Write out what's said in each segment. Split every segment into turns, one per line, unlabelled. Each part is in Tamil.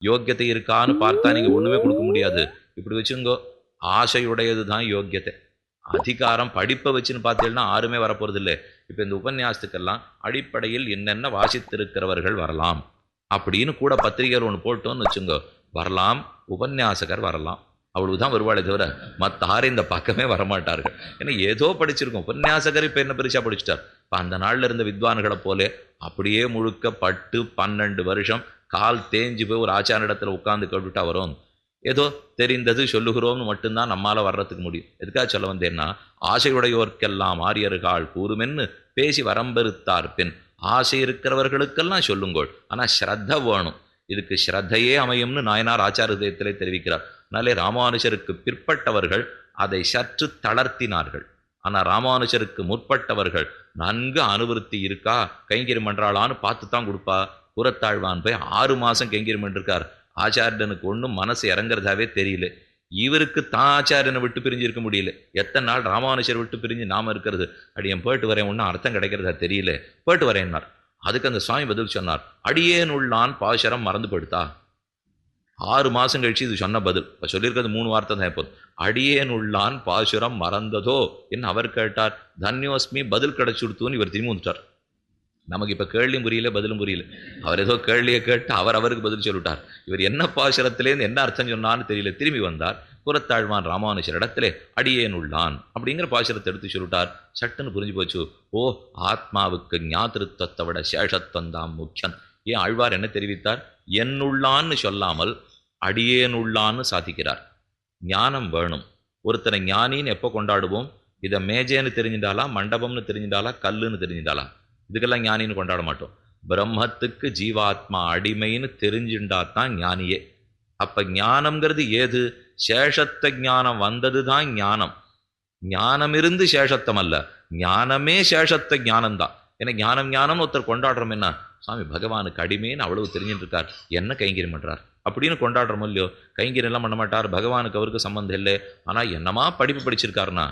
யோக்கியத்தை இருக்கான்னு பார்த்தா நீங்க ஒண்ணுமே கொடுக்க முடியாது. இப்படி வச்சுங்கோ, ஆசையுடையது தான் யோக்கியத்தை. அதிகாரம் படிப்பை வச்சுன்னு பார்த்தீங்கன்னா யாருமே வரப்போறது இல்லை. இப்ப இந்த உபன்யாசத்துக்கெல்லாம் அடிப்படையில் என்னென்ன வாசித்திருக்கிறவர்கள் வரலாம் அப்படின்னு கூட பத்திரிகைகள் ஒன்று போட்டோன்னு வச்சுங்கோ, வரலாம், உபன்யாசகர் வரலாம், அவ்வளவுதான் வருவாளே தவிர மற்ற யாரும் இந்த பக்கமே வரமாட்டார்கள். ஏன்னா ஏதோ படிச்சிருக்கோம். உபன்யாசகர் இப்ப என்ன பரிசா படிச்சுட்டார். இப்ப அந்த நாள்ல இருந்த வித்வான்களை போல அப்படியே முழுக்க பட்டு 12 வருஷம் கால் தேஞ்சு போய் ஒரு ஆச்சாரிடத்துல உட்கார்ந்து கேட்டுட்டா வரும். ஏதோ தெரிந்தது சொல்லுகிறோம்னு மட்டும்தான் நம்மால வர்றதுக்கு முடியும். எதுக்காக சொல்ல வந்தேன்னா, ஆசையுடையோர்க்கெல்லாம் ஆரியர்கள் கூறுமென்னு பேசி வரம்பெருத்தார் பின் ஆசை இருக்கிறவர்களுக்கெல்லாம் சொல்லுங்கோள். ஆனா ஸ்ரத்த வேணும். இதுக்கு ஸ்ரத்தையே அமையும்னு நாயனார் ஆச்சாரதயத்திலே தெரிவிக்கிறார். அதனாலே ராமானுஜருக்கு பிற்பட்டவர்கள் அதை சற்று தளர்த்தினார்கள். ஆனா ராமானுஜருக்கு முற்பட்டவர்கள் நன்கு அனுவருத்தி இருக்கா, கைங்கரி மன்றாளான்னு பார்த்து தான் கொடுப்பா. புறத்தாழ்வான் போய் 6 மாசம் கைங்கரி பண்ணிருக்கார். ஆச்சாரியனுக்கு ஒன்றும் மனசு இறங்குறதாவே தெரியல. இவருக்கு தான் ஆச்சாரியனை விட்டு பிரிஞ்சு இருக்க முடியல. எத்தனை நாள் ராமானுஜர் விட்டு பிரிஞ்சு நாம இருக்கிறது. அடி என் போயிட்டு வரேன், ஒன்றும் அர்த்தம் கிடைக்கிறதா தெரியல, போயிட்டு வரேன்னார். அதுக்கு அந்த சுவாமி பதில் சொன்னார், அடியேன் உள்ளான் பாசரம் மறந்து போயிடுதா. 6 மாசம் கழிச்சு இது சொன்ன பதில். இப்ப சொல்லியிருக்கிறது 3 வார்த்தை தான். எப்போது அடியேன் உள்ளான் பாசுரம் மறந்ததோ என்று அவர் கேட்டார். தன்யோஸ்மி பதில் கிடைச்சுடுத்துன்னு இவர் திரும்பி வந்துட்டார். நமக்கு இப்ப கேள்வியும் புரியல, பதிலும் புரியல. அவர் ஏதோ கேள்வியை கேட்டு அவருக்கு பதில் சொல்லிட்டார். இவர் என்ன பாசுரத்திலேருந்து என்ன அர்த்தம் சொன்னான்னு தெரியல. திரும்பி வந்தார். புறத்தாழ்வான் ராமானுஜர் இடத்துல அடியேன் உள்ளான் அப்படிங்கிற பாசுரத்தை எடுத்து சொல்லிட்டார். சட்டுன்னு புரிஞ்சு போச்சு. ஓ, ஆத்மாவுக்கு ஞாத்திருத்தத்தை விட சேஷத்துவம் தான் முக்கியம். ஏன் ஆழ்வார் என்ன தெரிவித்தார்? என்னுள்ளான்னு சொல்லாமல் அடியேனுள்ளான்னு சாதிக்கிறார். ஞானம் வேணும். ஒருத்தனை ஞானின்னு எப்போ கொண்டாடுவோம்? இதை மேஜேன்னு தெரிஞ்சிட்டாலா, மண்டபம்னு தெரிஞ்சிட்டாலா, கல்லுன்னு தெரிஞ்சிட்டாலா, இதுக்கெல்லாம் ஞானின்னு கொண்டாட மாட்டோம். பிரம்மத்துக்கு ஜீவாத்மா அடிமைன்னு தெரிஞ்சுட்டாதான் ஞானியே. அப்ப ஞானம்ங்கிறது ஏது? சேஷத்த ஞானம் வந்தது தான் ஞானம். ஞானம் இருந்து சேஷத்தம் அல்ல, ஞானமே சேஷத்த ஞானம்தான். ஏன்னா ஞானம் ஞானம் ஒருத்தர் கொண்டாடுறோம். என்ன சுவாமி பகவானுக்கு அடிமைன்னு அவ்வளவு தெரிஞ்சுட்டு இருக்கார், என்ன கைங்கரியம் பண்றார் அப்படின்னு கொண்டாடுறோமோ இல்லையோ. கைங்கரியம் எல்லாம் பண்ண மாட்டார், பகவானுக்கு அவருக்கு சம்பந்தம் இல்லை. ஆனா என்னமா படிப்பு படிச்சிருக்காருன்னா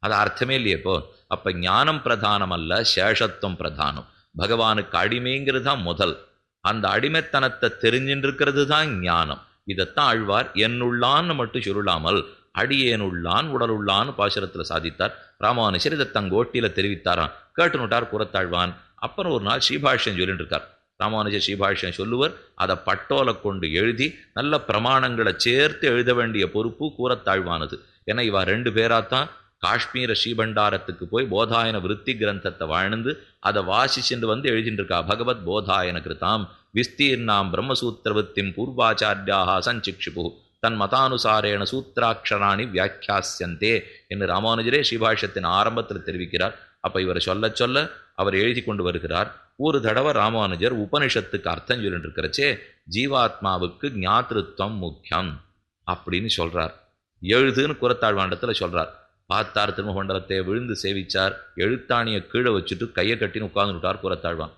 அது அர்த்தமே இல்லையே. இப்போ அப்ப ஞானம் பிரதானம் அல்ல, சேஷத்துவம் பிரதானம். பகவானுக்கு அடிமைங்கிறது தான் முதல். அந்த அடிமைத்தனத்தை தெரிஞ்சுட்டு இருக்கிறது தான் ஞானம். இதைத்தான் ஆழ்வார் என்னுள்ளான்னு மட்டும் சொல்லாமல் அடியேனுள்ளான் உடலுள்ளான்னு பாசுரத்துல சாதித்தார். ராமானுஜர் இதை தங்கோட்டியில தெரிவித்தாராம். கேட்டுனுட்டார் புறத்தாழ்வான். அப்புறம் ஒரு நாள் ஸ்ரீபாஷ்யம் சொல்லிட்டு இருக்கார். ராமானுஜர் ஸ்ரீபாஷ்யம் சொல்லுவர். அதை பட்டோலை கொண்டு எழுதி நல்ல பிரமாணங்களை சேர்த்து எழுத வேண்டிய பொறுப்பு கூறத்தாழ்வானது. ஏன்னா இவ 2 பேராத்தான் காஷ்மீர ஸ்ரீபண்டாரத்துக்கு போய் போதாயன விருத்தி கிரந்தத்தை வாழ்ந்து அதை வாசிச்சுட்டு வந்து எழுதிட்டு இருக்கா. பகவத் போதாயன கிருதாம் விஸ்தீர்ணாம் பிரம்மசூத்திரவத்தின் பூர்வாச்சாரியாக சஞ்சிக்ஷிபு தன் மதானுசாரேன சூத்திராட்சராணி வியாக்கியாசியந்தே என்று ராமானுஜரே ஸ்ரீபாஷ்யத்தின் ஆரம்பத்தில் தெரிவிக்கிறார். அப்ப இவரை சொல்ல சொல்ல அவர் எழுதி கொண்டு வருகிறார். ஒரு தடவை ராமானுஜர் உபனிஷத்துக்கு அர்த்தம் சொல்லிட்டு இருக்கிறச்சே ஜீவாத்மாவுக்கு ஞாத்திருத்தம் முக்கியம் அப்படின்னு சொல்றார். எழுதுன்னு குறத்தாழ்வாண்டத்துல சொல்றார். பார்த்தார், திருமகண்டலத்தை விழுந்து சேவிச்சார். எழுத்தாணியை கீழே வச்சுட்டு கையை கட்டின்னு உட்கார்ந்துட்டார் குறத்தாழ்வான்.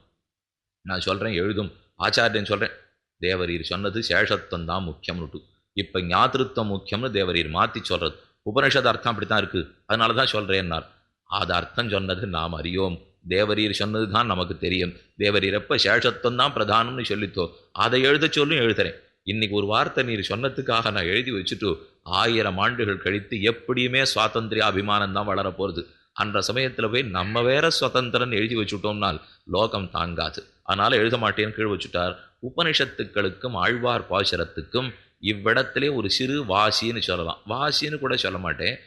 நான் சொல்றேன் எழுதும் ஆச்சாரியன் சொல்றேன், தேவரீர் சொன்னது சேஷத்துவம் தான் முக்கியம்னுட்டு. இப்ப ஞாத்திருத்தம் முக்கியம்னு தேவரீர் மாத்தி சொல்றது. உபனிஷத் அர்த்தம் அப்படித்தான் இருக்கு, அதனாலதான் சொல்றேன்னார். அது அர்த்தம் சொன்னது நாம் அறியோம், தேவரீர் சொன்னது தான் நமக்கு தெரியும். தேவரீர் எப்ப சேஷத்துவம் தான் பிரதானம்னு சொல்லித்தோ அதை எழுத சொல்லும் எழுதுறேன். இன்னைக்கு ஒரு வார்த்தை நீர் சொன்னதுக்காக நான் எழுதி வச்சுட்டு 1000 ஆண்டுகள் கழித்து எப்படியுமே சுவாதந்திரிய அபிமானம் தான் வளர போறது. அன்ற சமயத்துல போய் நம்ம வேற சுதந்திரன் எழுதி வச்சுட்டோம்னால் லோகம் தாங்காது. அதனால எழுத மாட்டேன்னு கீழ் வச்சுட்டார். உபனிஷத்துக்களுக்கும் ஆழ்வார் பாசுரத்துக்கும் இவ்விடத்திலே ஒரு சிறு வாசின்னு சொல்லலாம். வாசின்னு கூட சொல்ல மாட்டேன்.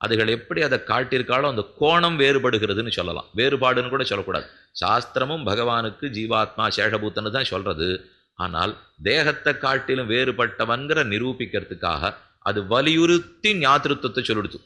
அதுகள் எப்படி அதை காட்டியிருக்காளோ அந்த கோணம் வேறுபடுகிறதுன்னு சொல்லலாம். வேறுபாடுன்னு கூட சொல்லக்கூடாது. சாஸ்திரமும் பகவானுக்கு ஜீவாத்மா சேஷபூத்தன்னு தான் சொல்றது. ஆனால் தேகத்தை காட்டிலும் வேறுபட்டவன்கிற நிரூபிக்கிறதுக்காக அது வலியுறுத்தி ஞாத்திருத்தத்தை சொல்லிடுது.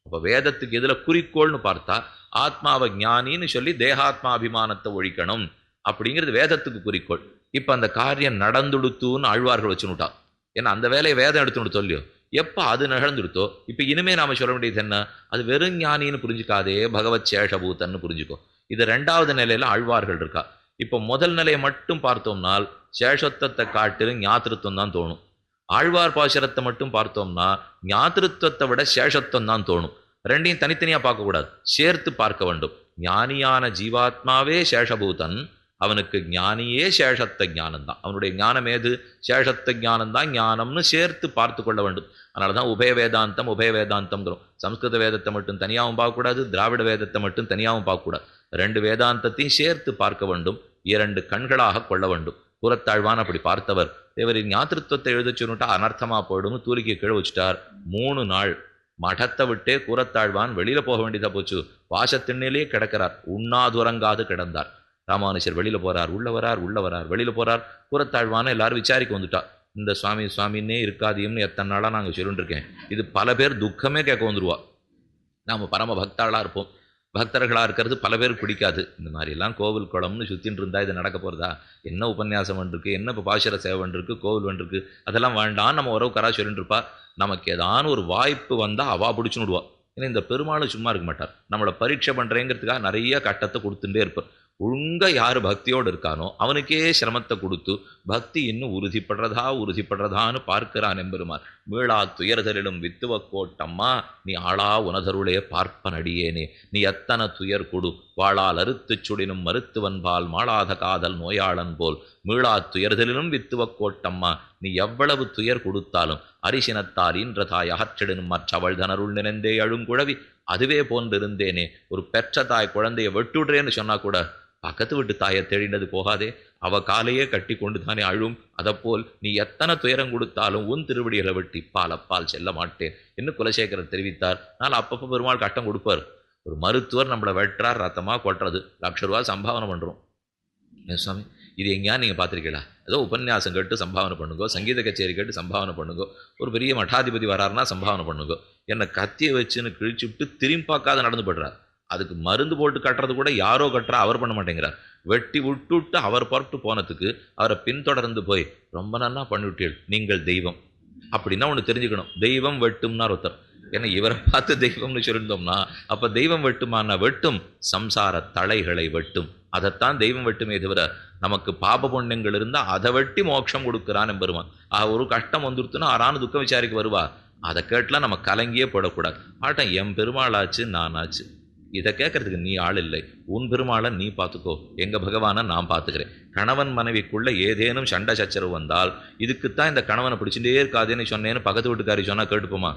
அப்ப வேதத்துக்கு எதுல குறிக்கோள்னு பார்த்தா ஆத்மாவை ஞானின்னு சொல்லி தேகாத்மாபிமானத்தை ஒழிக்கணும் அப்படிங்கிறது வேதத்துக்கு குறிக்கோள். இப்ப அந்த காரியம் நடந்துடுத்துன்னு ஆழ்வார்கள் வச்சுனுட்டா. ஏன்னா அந்த வேலையை வேதம் எடுத்துன்னு சொல்லியோ. எப்ப அது நிகழ்ந்துடுத்தோ இப்ப இனிமே நாம சொல்ல வேண்டியது என்ன? அது வெறும் ஞானின்னு புரிஞ்சுக்காதே, பகவத் சேஷபூத்தன்னு புரிஞ்சுக்கோ. இது 2வது நிலையில ஆழ்வார்கள் இருக்கா. இப்ப முதல் நிலையை மட்டும் பார்த்தோம்னால் சேஷத்துவத்தை காட்டிலும் ஞாத்திருத்தம் தான் தோணும். ஆழ்வார் பாசுரத்தை மட்டும் பார்த்தோம்னா ஞாத்திருத்தத்தை விட சேஷத்துவம் தான் தோணும். ரெண்டையும் தனித்தனியா பார்க்க கூடாது, சேர்த்து பார்க்க வேண்டும். ஞானியான ஜீவாத்மாவே சேஷபூதன், அவனுக்கு ஞானியே சேஷத்த ஞானம்தான். அவனுடைய ஞானம் ஏது? சேஷத்த ஞானம்தான். ஞானம்னு சேர்த்து பார்த்து கொள்ள வேண்டும். அதனால தான் உபய வேதாந்தம் உபய வேதாந்தம்ங்கிறோம். சம்ஸ்கிருத வேதத்தை மட்டும் தனியாகவும் பார்க்கக்கூடாது, திராவிட வேதத்தை மட்டும் தனியாகவும் பார்க்கக்கூடாது. ரெண்டு வேதாந்தத்தையும் சேர்த்து பார்க்க வேண்டும், இரண்டு கண்களாக கொள்ள வேண்டும். கூறத்தாழ்வான் அப்படி பார்த்தவர். தேவரின் ஞாத்திருத்துவத்தை எழுத சொல்லிட்டா அனர்த்தமா போயிடும், தூரிக்கை கீழே வச்சுட்டார். 3 நாள் மடத்தை விட்டே கூறத்தாழ்வான் வெளியில போக வேண்டியதா போச்சு. வாசத்திண்ணிலேயே கிடக்கிறார், உண்ணாதுறங்காது கிடந்தார். ராமானுஜர் வெளியில போறார், உள்ள வரார், வெளியில போறார். கூறத்தாழ்வான எல்லாரும் விசாரிக்க வந்துட்டா. இந்த சுவாமி சுவாமின்னே இருக்காதியும்னு எத்தனை நாளா நாங்க சொல்லிட்டு இருக்கேன். இது பல பேர் துக்கமே கேட்க வந்துருவா. நாம பரம பக்தாளா இருப்போம், பக்தர்களாக இருக்கிறது பல பேருக்கு பிடிக்காது. இந்த மாதிரிலாம் கோவில் குளம்னு சுற்றின்னு இருந்தால் இது நடக்க போகிறதா? என்ன உபன்யாசம் பண்ணிருக்கு, என்ன இப்போ பாசுர சேவை பண்ணிருக்கு, கோவில் பண்ணிருக்கு, அதெல்லாம் வேண்டாம். நம்ம உறவுக்காரா சொல்லிட்டு இருப்பா. நமக்கு ஏதான ஒரு வாய்ப்பு வந்தால் அவா பிடிச்சுன்னு விடுவா. ஏன்னா இந்த பெருமாளும் சும்மா இருக்க மாட்டார். நம்மளை பரீட்சை பண்ணுறேங்கிறதுக்காக நிறைய கட்டத்தை கொடுத்துட்டே இருப்பார். ஒழுங்கா யார் பக்தியோடு இருக்கானோ அவனுக்கே சிரமத்தை கொடுத்து பக்தி இன்னும் உறுதிப்படுறதான்னு பார்க்கிறான் எம்பெருமான். மீளா துயர்தலிலும் வித்துவ கோட்டம்மா நீ ஆளா உனதருளே பார்ப்பன் அடியேனே. நீ எத்தனை துயர் கொடு வாளால் அறுத்துச் சுடினும் மருத்துவன்பால் மாளாத காதல் நோயாளன் போல். மீளா துயர்தலிலும் வித்துவ கோட்டம்மா நீ எவ்வளவு துயர் கொடுத்தாலும் அரிசினத்தார் ஈன்றதாய் அகற்றிடனும் மற்றவள் தனருள் நினைந்தே அழுங்குழவி அதுவே போன்றிருந்தேனே. ஒரு பெற்ற தாய் குழந்தைய வெட்டுடுறேன்னு சொன்னா கூட பக்கத்து விட்டு தாயை தேடினது போகாதே, அவ காலையே கட்டி கொண்டு தானே அழும். அதப்போல் நீ எத்தனை துயரம் கொடுத்தாலும் உன் திருவடிகளை வெட்டி அப்பால் செல்ல மாட்டேன் என்று குலசேகரர் தெரிவித்தார். ஆனால் அப்பப்போ பெருமாள் கட்டம் கொடுப்பார். ஒரு மருத்துவர் நம்மளை வெட்டுறார், ரத்தமாக கொட்டுறது, ₹1,00,000 சம்பாவனை பண்ணுறோம். சுவாமி இது எங்கேயா நீங்கள் பார்த்துருக்கீங்களா? ஏதோ உபன்யாசம் கேட்டு சம்பாவனை பண்ணுங்கோ, சங்கீத கச்சேரி கேட்டு சம்பாவனை பண்ணுங்கோ, ஒரு பெரிய மட்டாதிபதி வராருன்னா சம்பாவனை பண்ணுங்கோ. என்னை கத்தியை வச்சுன்னு கிழிச்சு விட்டு திரும்பி பார்க்காத நடந்து படுறார். அதுக்கு மருந்து போட்டு கட்டுறது கூட யாரோ கட்டுறா, அவர் பண்ண மாட்டேங்கிறார். வெட்டி விட்டுவிட்டு அவர் புறப்பட்டு போனதுக்கு அவரை பின்தொடர்ந்து போய் ரொம்ப நல்லா பண்ணிவிட்டீர்கள், நீங்கள் தெய்வம் அப்படின்னா ஒன்று தெரிஞ்சுக்கணும். தெய்வம் வெட்டும்னா ஒருத்தர். ஏன்னா இவரை பார்த்து தெய்வம்னு சொல்லியிருந்தோம்னா அப்போ தெய்வம் வெட்டுமான வெட்டும் சம்சார தலைகளை வெட்டும். அதைத்தான் தெய்வம் வெட்டுமே தவிர நமக்கு பாப புண்ணியங்கள் இருந்தால் அதை வெட்டி மோட்சம் கொடுக்குறான் எம்பெருமான். ஒரு கஷ்டம் வந்துருத்துன்னா ஆறான துக்க விசாரிக்க வருவா. அதை கேட்டலாம் நம்ம கலங்கியே போடக்கூடாது. ஆட்டம் என் பெருமாளாச்சு நானாச்சு, இதை கேட்கறதுக்கு நீ ஆள் இல்லை. உன் பெருமாளை நீ பார்த்துக்கோ, எங்க பகவானை நான் பார்த்துக்கிறேன். கணவன் மனைவிக்குள்ள ஏதேனும் சண்டை சச்சரவு வந்தால் இதுக்குத்தான் இந்த கணவனை பிடிச்சுட்டே இருக்காதேன்னு சொன்னேன்னு பக்கத்து வீட்டுக்காரி சொன்னா கேட்டுப்போமா?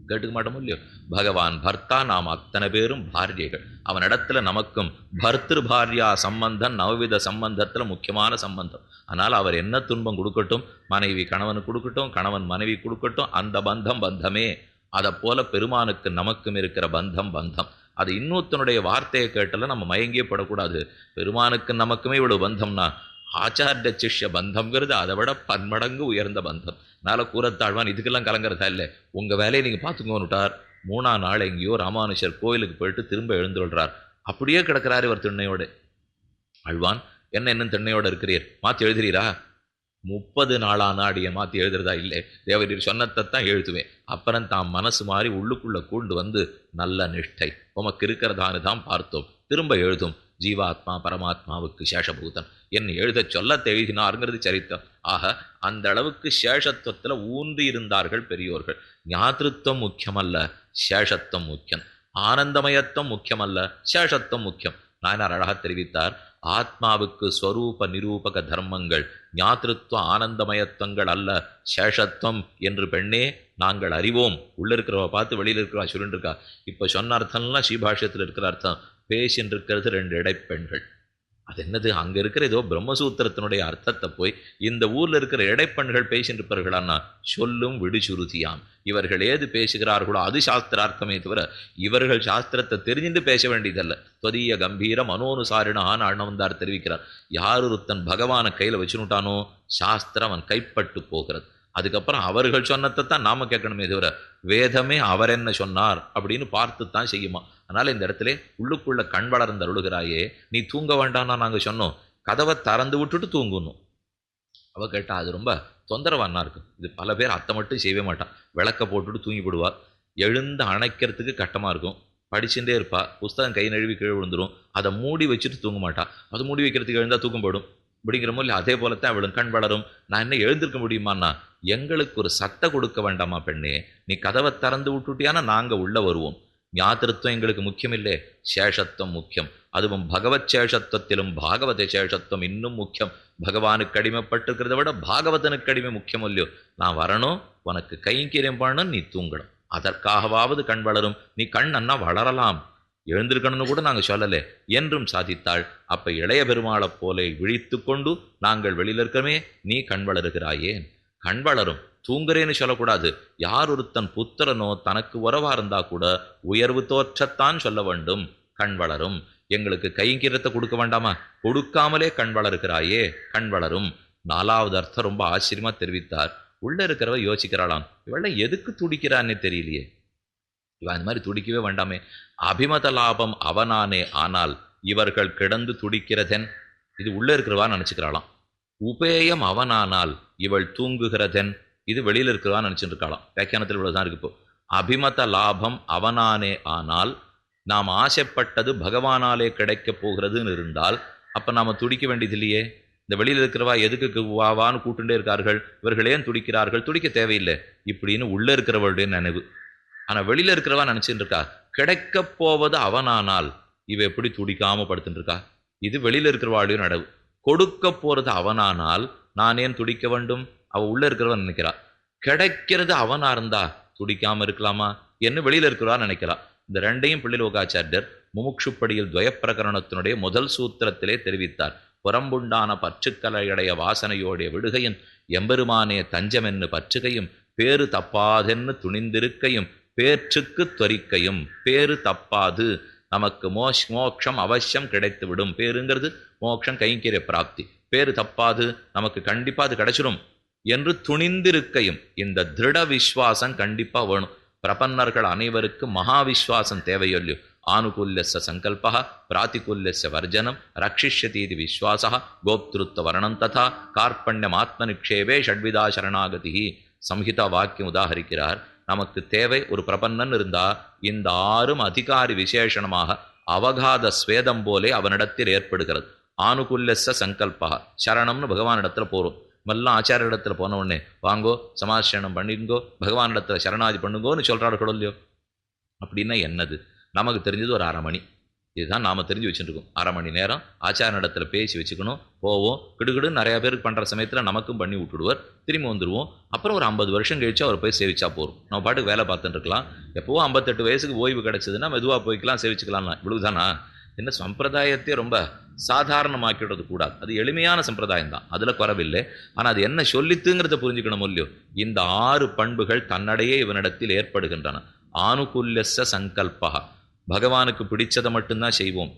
கேட்டுக்க மாட்டோமோ இல்லையோ? பகவான் பர்த்தா, நாம் அத்தனை பேரும் பாரியைகள். அவனிடத்துல நமக்கும் பர்திரு பாரியா சம்பந்தம் நவவித சம்பந்தத்துல முக்கியமான சம்பந்தம். ஆனால் அவர் என்ன துன்பம் கொடுக்கட்டும், மனைவி கணவனுக்கு கொடுக்கட்டும், கணவன் மனைவி கொடுக்கட்டும், அந்த பந்தம் பந்தமே. அதை போல பெருமானுக்கு நமக்கும் இருக்கிற பந்தம் பந்தம். அது இன்னொருத்தனுடைய வார்த்தையை கேட்டால நம்ம மயங்கியே படக்கூடாது. பெருமானுக்கு நமக்குமே இவ்வளவு பந்தம்னா ஆச்சாரிய சிஷ்ய பந்தம்ங்கிறது அதை விட 10 மடங்கு உயர்ந்த பந்தம். அதனால கூறத்தாழ்வான் இதுக்கெல்லாம் கலங்கிறதா இல்லை, உங்க வேலையை நீங்க பார்த்துக்கோன்னுட்டார். 3ஆம் நாள் எங்கேயோ ராமானுஷர் கோயிலுக்கு போயிட்டு திரும்ப எழுந்துள்ளார். அப்படியே கிடக்கிறார் இவர் திண்ணையோடு. ஆழ்வான் என்ன இன்னும் திண்ணையோடு இருக்கிறீர், மாற்றி எழுதுறீரா? 30 நாளான அடியை மாற்றி எழுதுறதா? இல்லை, தேவரீர் சொன்னத்தான் எழுதுவேன். அப்புறம் தாம் மனசு மாறி உள்ளுக்குள்ள கூண்டு வந்து நல்ல நிஷ்டை உமக்கு இருக்கிறதானு தான் பார்த்தோம், திரும்ப எழுதும். ஜீவாத்மா பரமாத்மாவுக்கு சேஷபூதன் என்ன எழுத சொல்ல எழுதினாருங்கிறது சரித்திரம். ஆக அந்த அளவுக்கு சேஷத்துவத்தில் ஊன்றி இருந்தார்கள் பெரியோர்கள். ஞாத்திருத்தம் முக்கியமல்ல, சேஷத்துவம் முக்கியம். ஆனந்தமயத்துவம் முக்கியமல்ல, சேஷத்துவம் முக்கியம். நாயனார் அழகா தெரிவித்தார், ஆத்மாவுக்கு ஸ்வரூப நிரூபக தர்மங்கள் ஞாத்திருத்துவ ஆனந்தமயத்துவங்கள் அல்ல, சேஷத்துவம் என்று பெண்ணே நாங்கள் அறிவோம். உள்ள இருக்கிறவ பார்த்து வெளியில் இருக்கிறவா சொல்லிட்டு இருக்கா. இப்போ சொன்ன அர்த்தம்லாம் ஸ்ரீபாஷ்யத்தில் இருக்கிற அர்த்தம். பேசின்னு இருக்கிறது 2 இடைப்பெண்கள். அது என்னது? அங்கே இருக்கிற ஏதோ பிரம்மசூத்திரத்தினுடைய அர்த்தத்தை போய் இந்த ஊரில் இருக்கிற இடைப்பெண்கள் பேசின்னு இருப்பார்களான்னா சொல்லும் விடுசுருதியாம். இவர்கள் ஏது பேசுகிறார்களோ அது சாஸ்திரார்த்தமே தவிர இவர்கள் சாஸ்திரத்தை தெரிஞ்சுட்டு பேச வேண்டியதல்ல. தொதிய கம்பீர மனோனுசாரினான்னு அண்ணவந்தார் தெரிவிக்கிறார். யார் ஒருத்தன் பகவானை கையில் வச்சுனுட்டானோ சாஸ்திரம் அவன் கைப்பட்டு போகிறது. அதுக்கப்புறம் அவர்கள் சொன்னதை தான் நாம கேட்கணுமே தவிர வேதமே அவர் என்ன சொன்னார் அப்படின்னு பார்த்து தான் செய்யுமா. அதனால இந்த இடத்துல உள்ளுக்குள்ள கண் வளர்ந்து அருளுகிறாயே, நீ தூங்க வேண்டாம்னா நாங்கள் சொன்னோம், கதவை திறந்து விட்டுட்டு தூங்கணும். அவ கேட்டா அது ரொம்ப தொந்தரவானா இருக்கும். இது பல பேர் அத்தை மட்டும் செய்யவே மாட்டான். விளக்க போட்டுட்டு தூங்கி போடுவா. எழுந்து அணைக்கிறதுக்கு கட்டமாக இருக்கும். படிச்சுட்டே இருப்பா, புஸ்தகம் கை நழுவி கீழே விழுந்துடும். அதை மூடி வச்சுட்டு தூங்க மாட்டா. அது மூடி வைக்கிறதுக்கு எழுந்தா தூக்கம் போடும் அப்படிங்கிறமோ இல்லை. அதே போலத்தான் அவளும் கண் வளரும். நான் என்ன எழுந்திருக்க முடியுமான்னா, எங்களுக்கு ஒரு சட்டை கொடுக்க வேண்டாமா பெண்ணே, நீ கதவை திறந்து விட்டுட்டியானா நாங்கள் உள்ள வருவோம். ஞாத்திருத்தம் எங்களுக்கு முக்கியம் இல்லை, சேஷத்துவம் முக்கியம். அதுவும் பகவத் சேஷத்துவத்திலும் பாகவத சேஷத்துவம் இன்னும் முக்கியம். பகவானுக்கு அடிமைப்பட்டிருக்கிறத விட பாகவதனுக்கு அடிமை முக்கியம் இல்லையோ? நான் வரணும், உனக்கு கைங்கரியம் பண்ணணும், நீ தூங்கணும், அதற்காகவாவது கண் வளரும். நீ கண் அண்ணா வளரலாம், எழுந்திருக்கணும்னு கூட நாங்கள் சொல்லலை என்றும் சாதித்தாள். அப்ப இளைய பெருமாளைப் போல விழித்து கொண்டு நாங்கள் வெளியில் இருக்கிறமே, நீ கண் வளருகிறாயே. கண் வளரும், தூங்குறேன்னு சொல்லக்கூடாது. யார் ஒருத்தன் புத்திரனோ தனக்கு உறவா இருந்தா கூட உயர்வு தோற்றத்தான் சொல்ல வேண்டும். கண் வளரும். எங்களுக்கு கைங்கரியத்தை கொடுக்க வேண்டாமா? கொடுக்காமலே கண் வளருகிறாயே, கண் வளரும். 4வது அர்த்தம் ரொம்ப ஆச்சரியமா தெரிவித்தார். உள்ள இருக்கிறவ யோசிக்கிறாளாம், இவள எதுக்கு துடிக்கிறான்னே தெரியலையே, இவன் அந்த மாதிரி துடிக்கவே வேண்டாமே. அபிமத லாபம் அவனானே, ஆனால் இவர்கள் கிடந்து துடிக்கிறதென், இது உள்ள இருக்கிறவா நினைச்சுக்கிறாளாம். உபேயம் அவனானால் இவள் தூங்குகிறதென், இது வெளியில இருக்கிறவா நினைச்சுட்டு இருக்காளாம். வியாக்கியானத்தில் இவ்வளவுதான் இருக்கு. இப்போ அபிமத லாபம் அவனானே, ஆனால் நாம் ஆசைப்பட்டது பகவானாலே கிடைக்கப் போகிறதுன்னு இருந்தால் அப்ப நாம துடிக்க வேண்டியது இல்லையே. இந்த வெளியில் இருக்கிறவா எதுக்கு வாவான்னு கூட்டுண்டே இருக்கார்கள், இவர்கள் ஏன் துடிக்கிறார்கள்? துடிக்க தேவையில்லை இப்படின்னு உள்ள இருக்கிறவளுடைய நினைவு. ஆனா வெளியில இருக்கிறவா நினைச்சுட்டு இருக்கா, கிடைக்க போவது அவனானால் இவ எப்படி துடிக்காம படுத்துட்டு இருக்கா. இது வெளியில இருக்கிறவாளுடைய நடவு. கொடுக்க போறது அவனானால் நான் ஏன் துடிக்க வேண்டும்? அவ உள்ள இருக்கிறவன் நினைக்கிறா. கிடைக்கிறது அவனா இருந்தா துடிக்காம இருக்கலாமா என்ன வெளியில இருக்கிறவா நினைக்கிறா. இந்த ரெண்டையும் பிள்ளைலோகாச்சாரியர் முமுட்சுப்படியில் துவயப்பிரகரணத்தினுடைய முதல் சூத்திரத்திலே தெரிவித்தார். புறம்புண்டான பற்றுக்கலையடைய வாசனையோடைய விடுகையும் எம்பெருமானே தஞ்சமென்னு பற்றுகையும் பேறு தப்பாதென்னு துணிந்திருக்கையும் பேற்றுக்கு துவரிக்கையும். பேறு தப்பாது, நமக்கு மோட்சம் அவசியம் கிடைத்துவிடும். பேருங்கிறது மோட்சம், கைங்கரிய பிராப்தி. பேரு தப்பாது, நமக்கு கண்டிப்பா அது கிடைச்சிடும் என்று துணிந்திருக்கையும். இந்த திருட விஸ்வாசம் கண்டிப்பா வேணும். பிரபன்னர்கள் அனைவருக்கு மகாவிஸ்வாசம் தேவையொல்லையோ. ஆனுகூல்யஸ்ய சங்கல்பः பிராதிகூல்யஸ்ய வர்ஜனம் ரக்ஷிஷ்யதீதி விஸ்வாசः கோப்திருத்வ வரணம் ததா கார்பண்யமாத்மநிக்ஷேபே ஷட்விதா சரணாகதி. சம்ஹிதா வாக்கியம் உதாகரிக்கிறார். நமக்கு தேவை ஒரு பிரபன்னன் இருந்தா இந்த 6ம் அதிகாரி விசேஷணமாக அவகாத ஸ்வேதம் போலே அவனிடத்தில் ஏற்படுகிறது. ஆனுகூல்யஸ்ய சங்கல்பா, சரணம்னு பகவானிடத்துல போறோம். எல்லாம் ஆச்சாரிய இடத்துல போன உடனே வாங்கோ சமாசனம் பண்ணிங்கோ, பகவானிடத்துல சரணாதி பண்ணுங்கோன்னு சொல்றார்களோ இல்லையோ. அப்படின்னா என்னது? நமக்கு தெரிஞ்சது ஒரு 1/2 மணி, இதுதான் நாம தெரிஞ்சு வச்சுருக்கோம். 1/2 மணி நேரம் ஆச்சார இடத்துல பேசி வச்சுக்கணும். போவோம், கிடுகிடுன்னு நிறைய பேருக்கு பண்ற சமயத்துல நமக்கும் பண்ணி விட்டுடுவார், திரும்பி வந்துடுவோம். அப்புறம் ஒரு 50 வருஷம் கழிச்சு அவர் போய் சேவிச்சா போறோம். நம்ம பாட்டுக்கு வேலை பார்த்துட்டு இருக்கலாம். எப்போவும் 58 வயசுக்கு ஓய்வு கிடைச்சதுன்னா மெதுவா போய்க்கலாம், சேவிச்சுக்கலாம். இவ்வளவுதானா? என்ன சம்பிரதாயத்தையே ரொம்ப சாதாரணமாக்கிடுறது கூடாது. அது எளிமையான சம்பிரதாயம் தான், அதுல குறவில்லை. ஆனா அது என்ன சொல்லித்துங்கிறத புரிஞ்சுக்கணும் இல்லையோ. இந்த 6 பண்புகள் தன்னடையே இவனிடத்தில் ஏற்படுகின்றன. ஆனுகூல்யஸ்ய சங்கல்பா, பகவானுக்கு பிடிச்சதை மட்டும்தான் செய்வோம்.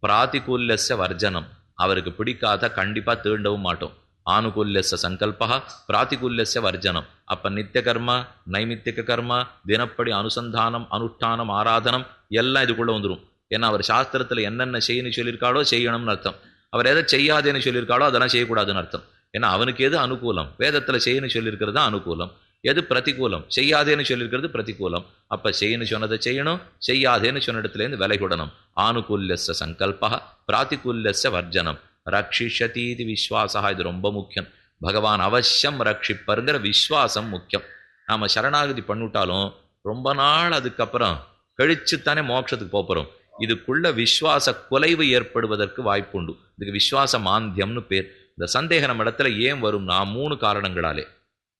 பிராதிகூல்யஸ்ய வர்ஜனம், அவருக்கு பிடிக்காத கண்டிப்பா தீண்டவும் மாட்டோம். ஆனுகூல்யஸ்ய சங்கல்பா பிராதிகூல்யஸ்ய வர்ஜனம். அப்ப நித்திய கர்மா, நைமித்திக கர்மா, தினப்படி அனுசந்தானம், அனுஷ்டானம், ஆராதனம் எல்லாம் இதுக்குள்ள வந்துடும். ஏன்னா அவர் சாஸ்திரத்துல என்னென்ன செய்யணும்னு சொல்லியிருக்காளோ செய்யணும்னு அர்த்தம். அவர் எதை செய்யாதேன்னு சொல்லியிருக்காளோ அதெல்லாம் செய்யக்கூடாதுன்னு அர்த்தம். ஏன்னா அவனுக்கு எது அனுகூலம், வேதத்துல செய்யணும்னு சொல்லியிருக்கிறது தான் அனுகூலம். எது பிரதிகூலம், செய்யாதேன்னு சொல்லியிருக்கிறது பிரதிகூலம். அப்ப செய்யணும் சொன்னதை செய்யணும், செய்யாதேன்னு சொன்ன இடத்துல இருந்து விலை கொடணும். ஆனுகூல்யஸ்ய சங்கல்பா பிராதிகூல்யஸ்ய வர்ஜனம் ரக்ஷிஷதீதி விஸ்வாசா. இது ரொம்ப முக்கியம். பகவான் அவசியம் ரட்சிப்பருங்கிற விஸ்வாசம் முக்கியம். நாம சரணாகதி பண்ணிவிட்டாலும் ரொம்ப நாள் அதுக்கப்புறம் கழிச்சுத்தானே மோட்சத்துக்கு போறோம். இதுக்குள்ள விஸ்வாச குலைவு ஏற்படுவதற்கு வாய்ப்புண்டு. இதுக்கு விஸ்வாச மாந்தியம்னு பேர். இந்த சந்தேகம் நம்ம இடத்துல ஏன் வரும்னா 3 காரணங்களாலே.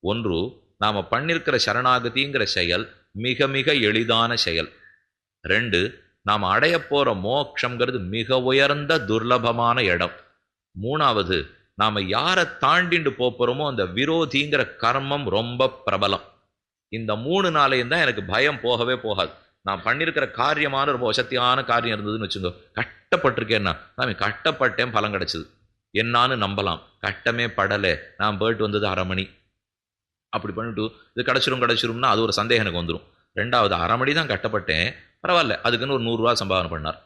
ஒன்று, நாம பண்ணிருக்கிற சரணாகதிங்கிற செயல் மிக மிக எளிதான செயல். 2, நாம் அடைய போற மோட்சம்ங்கிறது மிக உயர்ந்த துர்லபமான இடம். 3வது, நாம யாரை தாண்டிண்டு போறோமோ அந்த விரோதிங்கிற கர்மம் ரொம்ப பிரபலம். இந்த 3 நாளையும் தான் எனக்கு பயம் போகவே போகாது. நான் பண்ணிருக்கிற காரியமான ரொம்ப வசத்தியான காரியம் இருந்ததுன்னு வச்சுக்கோ, கஷ்டப்பட்டிருக்கேன்னா சாமி கஷ்டப்பட்டேன் பலன் கிடைச்சது என்னான்னு நம்பலாம். கஷ்டமே படலை, நான் போயிட்டு வந்தது 1/2 மணி, அப்படி பண்ணிட்டு இது கிடைச்சிரும்னா அது ஒரு சந்தேகம் எனக்கு வந்துடும். 2வது, 1/2 மணி தான் கஷ்டப்பட்டேன், பரவாயில்ல, அதுக்குன்னு ஒரு 100 ரூபா சம்பாதனை பண்ணார்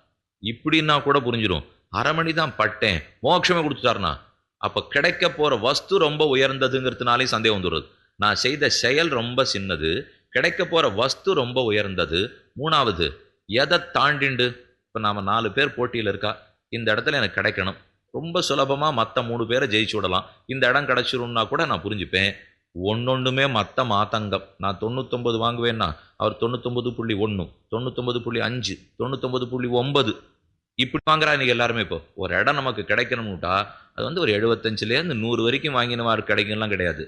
இப்படின்னா கூட புரிஞ்சிடும். 1/2 மணி தான் பட்டேன், மோட்சமே கொடுத்துட்டாருனா அப்ப கிடைக்க போற வஸ்து ரொம்ப உயர்ந்ததுங்கிறதுனாலே சந்தேகம் வந்துடுறது. நான் செய்த செயல் ரொம்ப சின்னது, கிடைக்க போற வஸ்து ரொம்ப உயர்ந்தது. 3வது, எதை தாண்டிண்டு இப்ப நாம 4 பேர் போட்டியில் இருக்கா, இந்த இடத்துல எனக்கு கிடைக்கணும், ரொம்ப சுலபமா மற்ற 3 பேரை ஜெயிச்சு விடலாம், இந்த இடம் கிடைச்சிரும்னா கூட நான் புரிஞ்சுப்பேன். ஒன்னொன்றுமே மற்ற மாத்தங்கம். நான் 99 வாங்குவேன்னா அவர் 99.1, 99.5, 99.9 இப்படி வாங்குறா இன்னைக்கு எல்லாருமே. இப்போ ஒரு இடம் நமக்கு கிடைக்கணும்னுட்டா அது வந்து ஒரு 75லேருந்து 100 வரைக்கும் வாங்கினவாறு கிடைக்கும்லாம் கிடையாது.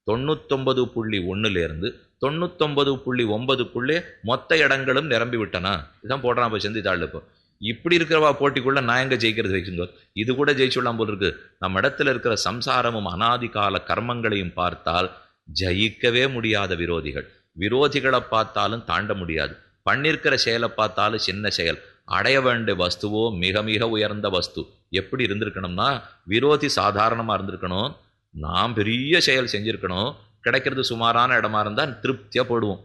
99.1லேருந்து 99.9க்குள்ளே மொத்த இடங்களும் நிரம்பி விட்டனா இதுதான் போடுறான் இப்போ செந்தித்தாள். இப்போ இப்படி இருக்கிறவா போட்டிக்குள்ள நான் எங்க ஜெயிக்கிறது வைக்குங்க? இது கூட ஜெயிச்சுடலாம் போல் இருக்கு. நம்ம இடத்துல இருக்கிற சம்சாரமும் அனாதி கால கர்மங்களையும் பார்த்தால் ஜெயிக்கவே முடியாத விரோதிகள். விரோதிகளை பார்த்தாலும் தாண்ட முடியாது. பண்ணிருக்கிற செயலை பார்த்தாலும் சின்ன செயல். அடைய வேண்டிய வஸ்துவோ மிக மிக உயர்ந்த வஸ்து. எப்படி இருந்திருக்கணும்னா விரோதி சாதாரணமா இருந்திருக்கணும், நாம் பெரிய செயல் செஞ்சிருக்கணும். கிடைக்கிறது சுமாரான இடமா இருந்தால் திருப்தியா போடுவோம்.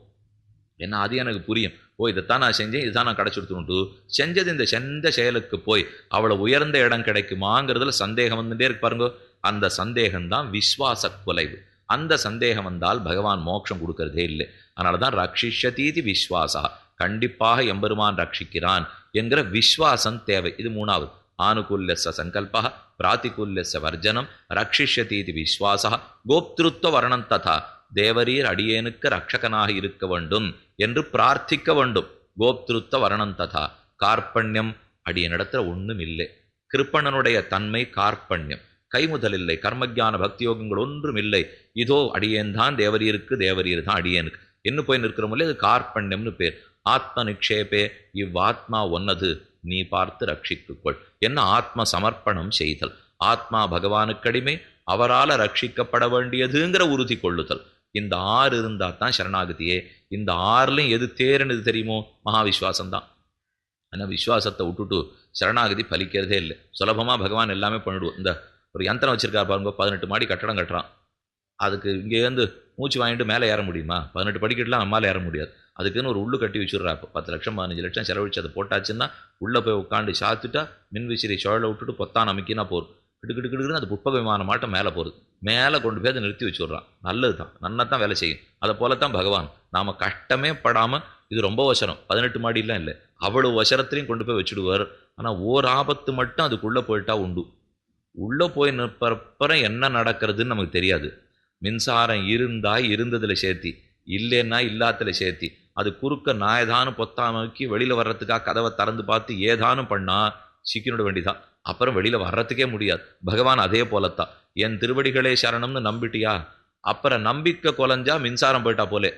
ஏன்னா அது எனக்கு புரியும். ஓ இதைத்தான் நான் செஞ்சேன், இதுதான் நான் கிடைச்சிருத்துனுட்டு செஞ்சது இந்த செஞ்ச செயலுக்கு போய் அவ்வளோ உயர்ந்த இடம் கிடைக்குமாங்கிறதுல சந்தேகம் வந்துட்டே இருக்கு பாருங்க. அந்த சந்தேகம்தான் விஸ்வாச குலைவு. அந்த சந்தேகம் வந்தால் பகவான் மோட்சம் கொடுக்கறதே இல்லை. அதனால தான் ரக்ஷிஷதீதி விஸ்வாசா, கண்டிப்பாக எம்பெருமான் ரட்சிக்கிறான் என்கிற விஸ்வாசம் தேவை. இது மூணாவது. ஆனுகூல்யஸ்ய சங்கல்பः பிராதிகூல்யஸ்ய வர்ஜனம் ரக்ஷிஷ்யதீதி விஸ்வாசः கோப்திருத்வ வர்ணம் ததா, தேவரீர் அடியேனுக்கு ரட்சகனாக இருக்க வேண்டும் என்று பிரார்த்திக்க வேண்டும். கோப்திருத்வ வர்ணம் ததா. கார்பண்யம் அடியனிடத்துல ஒன்றும் இல்லை. கிருப்பணனுடைய தன்மை கார்பண்யம், கைமுதல் இல்லை, கர்மஜான பக்தியோகங்கள் ஒன்றும் இல்லை. இதோ அடியேன் தான் தேவரீருக்கு, தேவரீர் தான் அடியேனுக்கு என்ன போய் நிற்கிறோம்ல, இது கார்பண்யம்னு பேர். ஆத்ம நிக்ஷேபே, இவ்வாத்மா ஒன்னது நீ பார்த்து ரட்சித்துக்கொள் என்ன ஆத்ம சமர்ப்பணம் செய்தல். ஆத்மா பகவானுக்கடிமை, அவரால் ரட்சிக்கப்பட வேண்டியதுங்கிற உறுதி கொள்ளுதல். இந்த 6 இருந்தா தான் சரணாகதியே. இந்த 6லையும் எது தேர்னது தெரியுமோ? மகாவிஸ்வாசம் தான். ஆனால் விஸ்வாசத்தை விட்டுட்டு சரணாகதி பலிக்கிறதே இல்லை. சுலபமாக பகவான் எல்லாமே பண்ணிடுவோம். இந்த ஒரு யந்திரம் வச்சிருக்கா பாருங்க, 18 மாடி கட்டடம் கட்டுறான். அதுக்கு இங்கேருந்து மூச்சு வாங்கிட்டு மேலே ஏற முடியுமா? 18 படிக்கட்டுலாம் நம்மளால் ஏற முடியாது. அதுக்குன்னு ஒரு உள்ளு கட்டி வச்சுடுறா. இப்போ 10 லட்சம் 15 லட்சம் செலவழிச்சு அதை போட்டாச்சுன்னா உள்ளே போய் உட்காந்து சாத்துட்டா மின்விசிறி சுழலை விட்டுட்டு பொத்தான் அமைக்கினா போகும். கிடுக்கிடுக்கிடுன்னு அது புட்பக விமானம் மாட்டம் மேலே போகுது. மேலே கொண்டு போய் அதை நிறுத்தி வச்சுடுறான். நல்லது தான், நன்னா தான் வேலை செய்யும். அதை போல தான் பகவான். நாம் கஷ்டமே படாமல், இது ரொம்ப வசரம், 18 மாடிலாம் இல்லை, அவ்வளோ வசரத்துலையும் கொண்டு போய் வச்சுடுவார். ஆனால் ஓர் ஆபத்து மட்டும் அதுக்குள்ளே போயிட்டா உண்டு. உள்ளே போய் நிற்பறம் என்ன நடக்கிறதுன்னு நமக்கு தெரியாது. மின்சாரம் இருந்தா இருந்ததில் சேர்த்தி, இல்லைன்னா இல்லாத்துல சேர்த்தி, அது குறுக்க நாயதானும் பொத்தாமைக்கு வெளியில் வர்றதுக்காக கதவை திறந்து பார்த்து ஏதானும் பண்ணால் சிக்கினுட வேண்டிதான். அப்புறம் வெளியில் வர்றதுக்கே முடியாது. பகவான் அதே போலத்தான். என் திருவடிகளே சரணம்னு நம்பிட்டியா, அப்புறம் நம்பிக்கை குலைஞ்சா மின்சாரம் போயிட்டா போலே.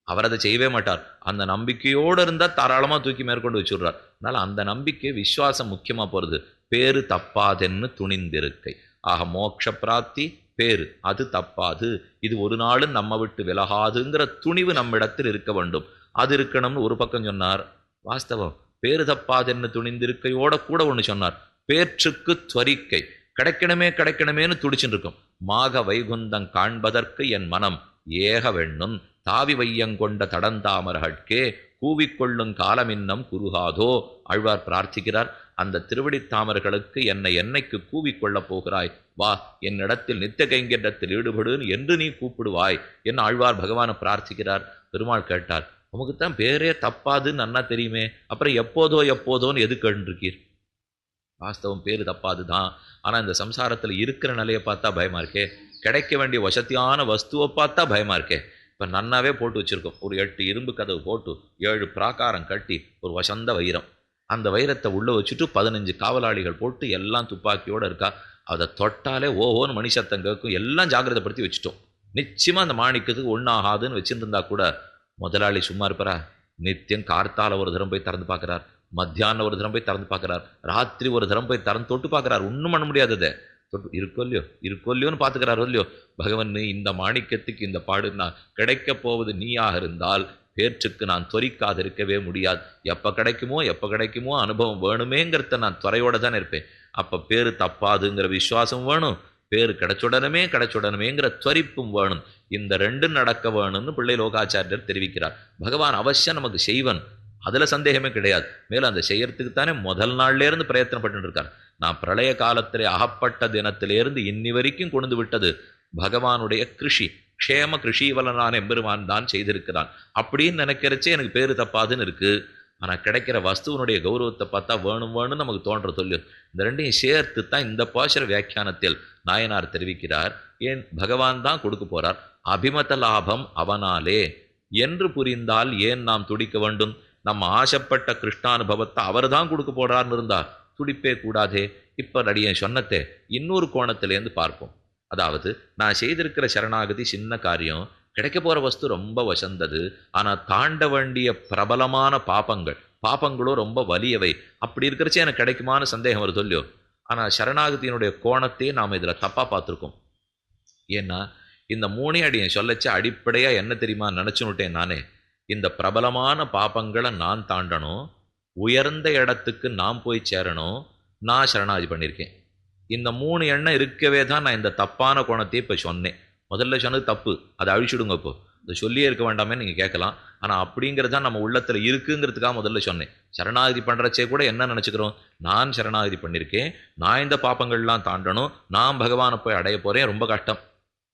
அவர் அதை செய்யவே மாட்டார். அந்த நம்பிக்கையோடு இருந்தால் தாராளமாக தூக்கி மேற்கொண்டு வச்சுடுறார். அதனால் அந்த நம்பிக்கை விஸ்வாசம் முக்கியமாக போகிறது. பேரு தப்பாதென்னு துணிந்திருக்கை. ஆக மோட்ச பிராப்தி பேரு அது தப்பாது, இது ஒரு நாளும் நம்ம விட்டு விலகாதுங்கிற துணிவு நம்மிடத்தில் இருக்க வேண்டும். அது இருக்கணும்னு ஒரு பக்கம் சொன்னார். வாஸ்தவம். பேரு தப்பாதென்னு துணிந்திருக்கையோட கூட ஒன்று சொன்னார், பேற்றுக்கு துவரிக்கை. கிடைக்கணுமே கிடைக்கணுமேனு துடிச்சுட்டு இருக்கும். மாக வைகுந்தம் காண்பதற்கு என் மனம் ஏக வெண்ணும் தாவி வையங்கொண்ட தடந்தாமரகட்கே கூவிக்கொள்ளும் காலமின்னம் குறுகாதோ. ஆழ்வார் பிரார்த்திக்கிறார், அந்த திருவடித்தாமர்களுக்கு என்னை என்னைக்கு கூவிக்கொள்ளப் போகிறாய், வா என்னிடத்தில் நித்திய கைங்கரியத்தில் ஈடுபடு என்று நீ கூப்பிடுவாய் என்ன ஆழ்வார் பகவானை பிரார்த்திக்கிறார். பெருமாள் கேட்டார், உமக்குத்தான் பேரே தப்பாதுன்னு நன்னா தெரியுமே, அப்புறம் எப்போதோ எப்போதோன்னு எது கேட்டுருக்கீர்? வாஸ்தவம் பேரு தப்பாது தான். ஆனால் இந்த சம்சாரத்தில் இருக்கிற நிலையை பார்த்தா பயமா இருக்கே. கிடைக்க வேண்டிய வசதியான வஸ்துவை பார்த்தா பயமா இருக்கே. இப்போ நன்னாவே போட்டு வச்சிருக்கோம். ஒரு 8 இரும்பு கதவு போட்டு 7 பிராகாரம் கட்டி ஒரு வசந்த வைரம். அந்த வைரத்தை உள்ளே வச்சுட்டு 15 காவலாளிகள் போட்டு எல்லாம் துப்பாக்கியோடு இருக்கா. அதை தொட்டாலே ஓஹோன்னு மணி சத்தம் கேட்கும். எல்லாம் ஜாக்கிரதைப்படுத்தி வச்சுட்டோம். நிச்சயமாக அந்த மாணிக்கத்துக்கு ஒன்றாகாதுன்னு வச்சுருந்தா கூட முதலாளி சும்மா இருப்பாரா? நித்தியம் கார்த்தால ஒரு தரம் போய் திறந்து பார்க்குறார், மத்தியானம் ஒரு தரம் போய் திறந்து பார்க்குறார், ராத்திரி ஒரு தரம் போய் திறந்து தொட்டு பார்க்குறார். ஒன்றும் பண்ண முடியாததை தொட்டு இருக்கோ இல்லையோன்னு பார்த்துக்கிறாரோ இல்லையோ. பகவன் இந்த மாணிக்கத்துக்கு இந்த பாடு நான் கிடைக்க போவது நீயாக இருந்தால் பேற்றுக்கு நான் துவரிக்காதிருக்கவே முடியாது. எப்போ கிடைக்குமோ அனுபவம் வேணுமேங்கிறத நான் துறையோடு தானே இருப்பேன். அப்போ பேரு தப்பாதுங்கிற விசுவாசம் வேணும், பேரு கிடைச்சுடனுமேங்கிற துவரிப்பும் வேணும். இந்த ரெண்டும் நடக்க வேணும்னு பிள்ளை லோகாச்சாரியர் தெரிவிக்கிறார். பகவான் அவசியம் நமக்கு செய்வன், அதில் சந்தேகமே கிடையாது. மேலும் அந்த செய்யறதுக்கு தானே முதல் நாள்லேருந்து பிரயத்தனப்பட்டு இருக்கார். நான் பிரளய காலத்திலே அகப்பட்ட தினத்திலேருந்து இன்னி வரைக்கும் கொண்டு விட்டது பகவானுடைய கிருஷி. க்ஷேம கிருஷிவலனான எம்பெருமான் தான் செய்திருக்கிறான். அப்படின்னு நினைக்கிறச்சே எனக்கு பேரு தப்பாதுன்னு இருக்கு. ஆனால் கிடைக்கிற வஸ்துவனுடைய கௌரவத்தை பார்த்தா வேணும் வேணும்னு நமக்கு தோன்ற சொல்லும். இந்த ரெண்டையும் சேர்த்து தான் இந்த பாசுர வியாக்கியானத்தில் நாயனார் தெரிவிக்கிறார். ஏன் பகவான் தான் கொடுக்க போறார், அபிமத லாபம் அவனாலே என்று புரிந்தால் ஏன் நாம் துடிக்க வேண்டும்? நம்ம ஆசைப்பட்ட கிருஷ்ணானுபவத்தை அவர் தான் கொடுக்க போறார்னு இருந்தா துடிப்பே கூடாதே. இப்ப நடிகன் சொன்னத்தே இன்னொரு கோணத்திலேருந்து பார்ப்போம். அதாவது நான் செய்திருக்கிற சரணாகதி சின்ன காரியம், கிடைக்க போற வஸ்து ரொம்ப வசந்தது, ஆனா தாண்ட வேண்டிய பிரபலமான பாப்பங்களோ ரொம்ப வலியவை. அப்படி இருக்கிறச்சே எனக்கு கிடைக்குமான்னு சந்தேகம் வருது இல்லையோ. ஆனா சரணாகதியினுடைய கோணத்தையே நாம் இதுல தப்பா பார்த்துருக்கோம். ஏன்னா இந்த மூணே அடியை சொல்லச்ச அடிப்படையா என்ன தெரியுமா நினைச்சுன்னுட்டேன் நானே. இந்த பிரபலமான பாப்பங்களை நான் தாண்டணும், உயர்ந்த இடத்துக்கு நான் போய் சேரணும், நான் சரணாகதி பண்ணியிருக்கேன். இந்த 3 எண்ணம் இருக்கவே தான் நான் இந்த தப்பான கோணத்தையே இப்போ சொன்னேன். முதல்ல சொன்னது தப்பு, அதை அழிச்சுடுங்க. இப்போ இதை சொல்லியே இருக்க வேண்டாமே நீங்கள் கேட்கலாம். ஆனால் அப்படிங்கிறது தான் நம்ம உள்ளத்தில் இருக்குங்கிறதுக்காக முதல்ல சொன்னேன். சரணாகதி பண்ணுறச்சே கூட என்ன நினச்சிக்கிறோம், நான் சரணாகதி பண்ணியிருக்கேன், நான் இந்த பாப்பங்கள்லாம் தாண்டணும், நான் பகவானை போய் அடைய போகிறேன், ரொம்ப கஷ்டம்.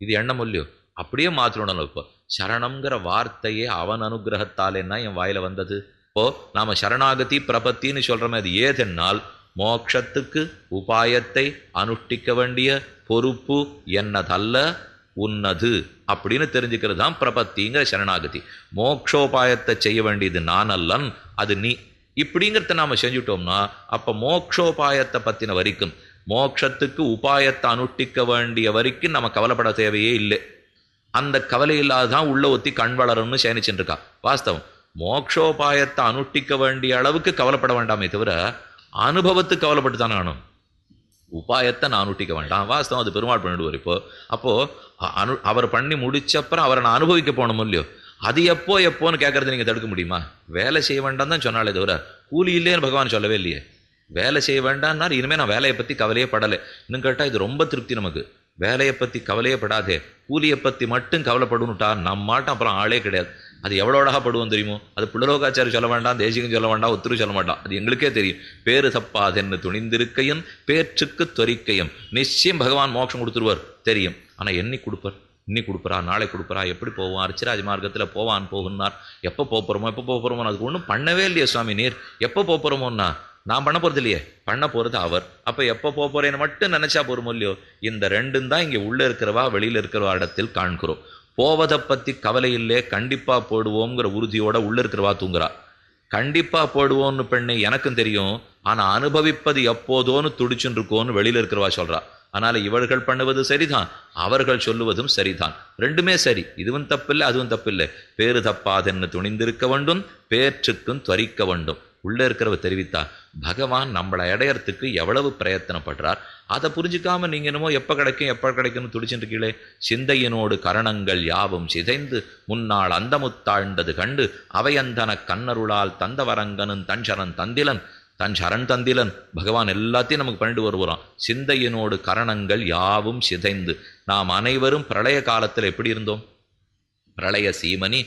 இது எண்ணம் இல்லையோ. அப்படியே மாற்றணும். இப்போ சரணம்ங்கிற வார்த்தையே அவன் அனுகிரகத்தாலேன்னா என் வாயில வந்தது. இப்போ நாம சரணாகதி பிரபத்தின்னு சொல்றோமே, அது ஏதென்னால் மோட்சத்துக்கு உபாயத்தை அனுஷ்டிக்க வேண்டிய பொறுப்பு என்னதல்ல உன்னது அப்படின்னு தெரிஞ்சுக்கிறது தான் பிரபத்திங்கிற சரணாகதி. மோக்ஷோபாயத்தை செய்ய வேண்டியது நான் அல்லன், அது நீ. இப்படிங்கிறத நாம செஞ்சுட்டோம்னா அப்ப மோக்ஷோபாயத்தை பத்தின வரைக்கும், மோட்சத்துக்கு உபாயத்தை அனுஷ்டிக்க வேண்டிய வரைக்கும் நம்ம கவலைப்பட தேவையே இல்லை. அந்த கவலை இல்லாதான் உள்ள ஒத்தி கண் வளரும்னு சேனிச்சுட்டு இருக்கா. வாஸ்தவம், மோக்ஷோபாயத்தை அனுஷ்டிக்க வேண்டிய அளவுக்கு கவலைப்பட வேண்டாமே தவிர அனுபவத்துக்கு கவலைப்பட்டு தானே வேணும். உபாயத்தை நான் அனுஷ்டிக்க வேண்டாம். வாஸ்தவம், அது பெருமாள் பண்ணிடுவார். அப்போ அவர் பண்ணி முடிச்சப்பறம் அவரை நான் அனுபவிக்க போகணும் இல்லையோ. அது எப்போன்னு கேட்கறது நீங்க தடுக்க முடியுமா? வேலை செய்ய வேண்டாம் தான் சொன்னாலே தவிர கூலி இல்லைன்னு பகவான் சொல்லவே இல்லையே. வேலை செய்ய வேண்டாம்னா இனிமேல் நான் வேலையை பற்றி கவலையே படலை. இன்னும் கேட்டால் இது ரொம்ப திருப்தி நமக்கு. வேலையை பற்றி கவலையே படாதே, கூலியை பற்றி மட்டும் கவலைப்படுன்னுட்டா நம்மாட்டம் அப்புறம் ஆளே கிடையாது. அது எவ்வளோ அழகாக படுவோம் தெரியுமோ. அது புள்ளலோகாச்சாரி சொல்ல வேண்டாம், தேசிகம் சொல்ல வேண்டாம், ஒத்துரு சொல்ல மாட்டான். அது எங்களுக்கே தெரியும். பேரு தப்பாதென்னு துணிந்திருக்கையும் பேற்றுக்கு தொரிக்கையும் நிச்சயம் பகவான் மோட்சம் கொடுத்துருவார் தெரியும். ஆனால் என்னை கொடுப்பார், இன்னைக்கு கொடுப்பறா, நாளை கொடுப்பறா, எப்படி போவான், அர்ச்சராஜ மார்க்கத்தில் போகுன்னார். எப்போ போகிறோமோ அதுக்கு ஒன்றும் பண்ணவே இல்லையே சுவாமி நீர். எப்போ போகிறோமோன்னா நான் பண்ண போகிறது இல்லையே, பண்ண போகிறது அவர். அப்போ எப்போ போகிறேன்னு மட்டும் நினச்சா போகிறோமோ இல்லையோ. இந்த ரெண்டும் தான் இங்கே உள்ளே இருக்கிறவா வெளியில் இருக்கிறவா இடத்தில் காண்கிறோம். போவதை பற்றி கவலை இல்லை, கண்டிப்பாக போடுவோங்கிற உறுதியோட உள்ளே இருக்கிறவா தூங்குறா. கண்டிப்பாக போடுவோன்னு பெண்ணை எனக்கும் தெரியும், ஆனால் அனுபவிப்பது எப்போதோன்னு துடிச்சுன்னு இருக்கோன்னு வெளியில் இருக்கிறவா சொல்கிறா. அதனால் இவர்கள் பண்ணுவது சரிதான், அவர்கள் சொல்லுவதும் சரிதான். ரெண்டுமே சரி. இதுவும் தப்பில்லை, அதுவும் தப்பில்லை. பேரு தப்பாதென்னு துணிந்திருக்க வேண்டும், பேற்றுக்கும் துவரிக்க வேண்டும். உள்ளே இருக்கிறவ தெரிவித்தா பகவான் நம்மளை அடையறதுக்கு எவ்வளவு பிரயத்தனப்படுறார். அதை புரிஞ்சுக்காம நீங்க என்னமோ எப்போ கிடைக்கும்னு துடிச்சுட்டு கீழே. சிந்தையினோடு கரணங்கள் யாவும் சிதைந்து முன்னாள் அந்த முத்தாழ்ந்தது கண்டு அவையந்தன கண்ணருளால் தந்தவரங்கனும் தன் சரண் தந்திலன். பகவான் எல்லாத்தையும் நமக்கு பண்ணிட்டு வருவான். சிந்தையினோடு கரணங்கள் யாவும் சிதைந்து. நாம் அனைவரும் பிரளய காலத்தில் எப்படி இருந்தோம்? பிரளய சீமனி